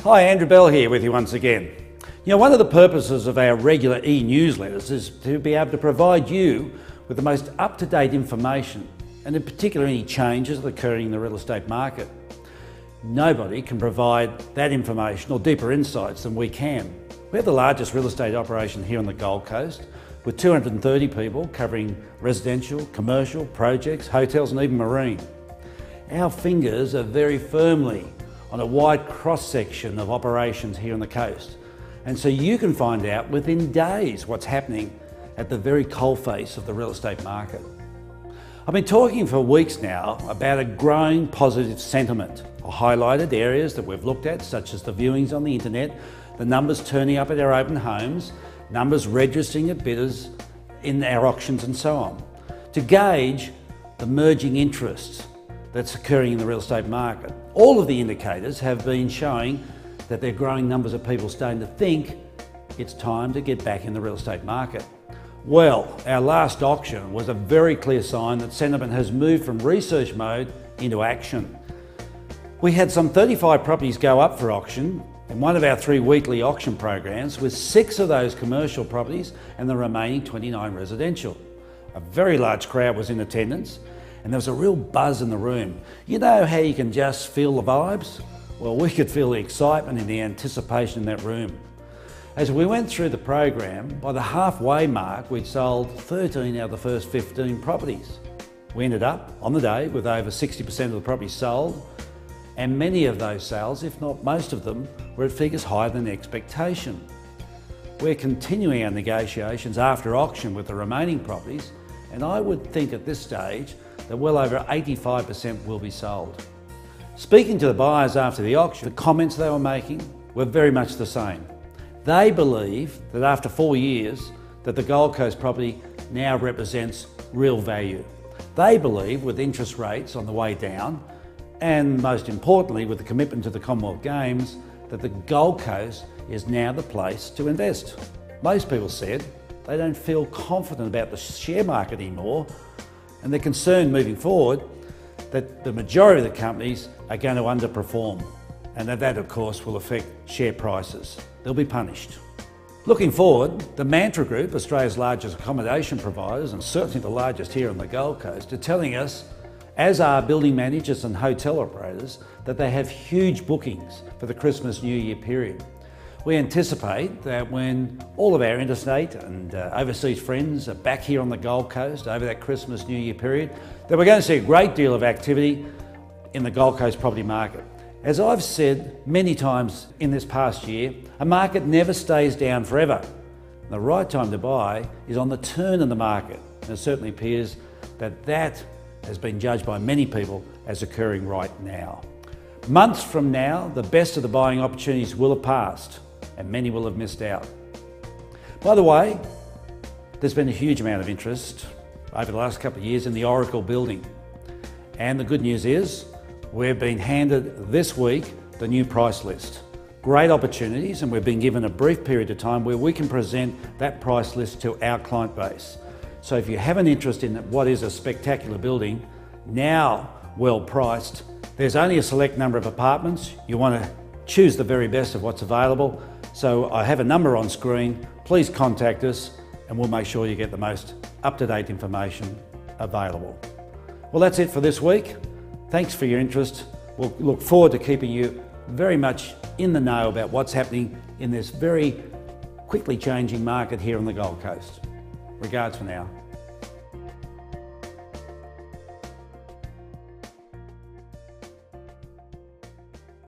Hi, Andrew Bell here with you once again. One of the purposes of our regular e-newsletters is to be able to provide you with the most up-to-date information, and in particular any changes occurring in the real estate market. Nobody can provide that information or deeper insights than we can. We have the largest real estate operation here on the Gold Coast, with 230 people covering residential, commercial, projects, hotels and even marine. Our fingers are very firmly on a wide cross-section of operations here on the coast. And so you can find out within days what's happening at the very coalface of the real estate market. I've been talking for weeks now about a growing positive sentiment. I highlighted areas that we've looked at, such as the viewings on the internet, the numbers turning up at our open homes, numbers registering at bidders in our auctions and so on, to gauge the merging interests that's occurring in the real estate market. All of the indicators have been showing that there are growing numbers of people starting to think it's time to get back in the real estate market. Well, our last auction was a very clear sign that sentiment has moved from research mode into action. We had some 35 properties go up for auction in one of our 3 weekly auction programs, with 6 of those commercial properties and the remaining 29 residential. A very large crowd was in attendance and there was a real buzz in the room. You know how you can just feel the vibes? Well, we could feel the excitement and the anticipation in that room. As we went through the program, by the halfway mark, we'd sold 13 out of the first 15 properties. We ended up on the day with over 60% of the properties sold, and many of those sales, if not most of them, were at figures higher than expectation. We're continuing our negotiations after auction with the remaining properties, and I would think at this stage that well over 85% will be sold. Speaking to the buyers after the auction, the comments they were making were very much the same. They believe that after 4 years that the Gold Coast property now represents real value. They believe with interest rates on the way down, and most importantly with the commitment to the Commonwealth Games, that the Gold Coast is now the place to invest. Most people said they don't feel confident about the share market anymore, and they're concerned moving forward that the majority of the companies are going to underperform, and that of course will affect share prices. They'll be punished. Looking forward, the Mantra Group, Australia's largest accommodation providers and certainly the largest here on the Gold Coast, are telling us, as are building managers and hotel operators, that they have huge bookings for the Christmas New Year period. We anticipate that when all of our interstate and overseas friends are back here on the Gold Coast over that Christmas New Year period, that we're going to see a great deal of activity in the Gold Coast property market. As I've said many times in this past year, a market never stays down forever. The right time to buy is on the turn in the market, and it certainly appears that that has been judged by many people as occurring right now. Months from now, the best of the buying opportunities will have passed, and many will have missed out. By the way, there's been a huge amount of interest over the last couple of years in the Oracle building. And the good news is, we've been handed this week the new price list. Great opportunities, and we've been given a brief period of time where we can present that price list to our client base. So if you have an interest in what is a spectacular building, now well priced, there's only a select number of apartments. You want to choose the very best of what's available. So I have a number on screen. Please contact us and we'll make sure you get the most up-to-date information available. Well, that's it for this week. Thanks for your interest. We'll look forward to keeping you very much in the know about what's happening in this very quickly changing market here on the Gold Coast. Regards for now.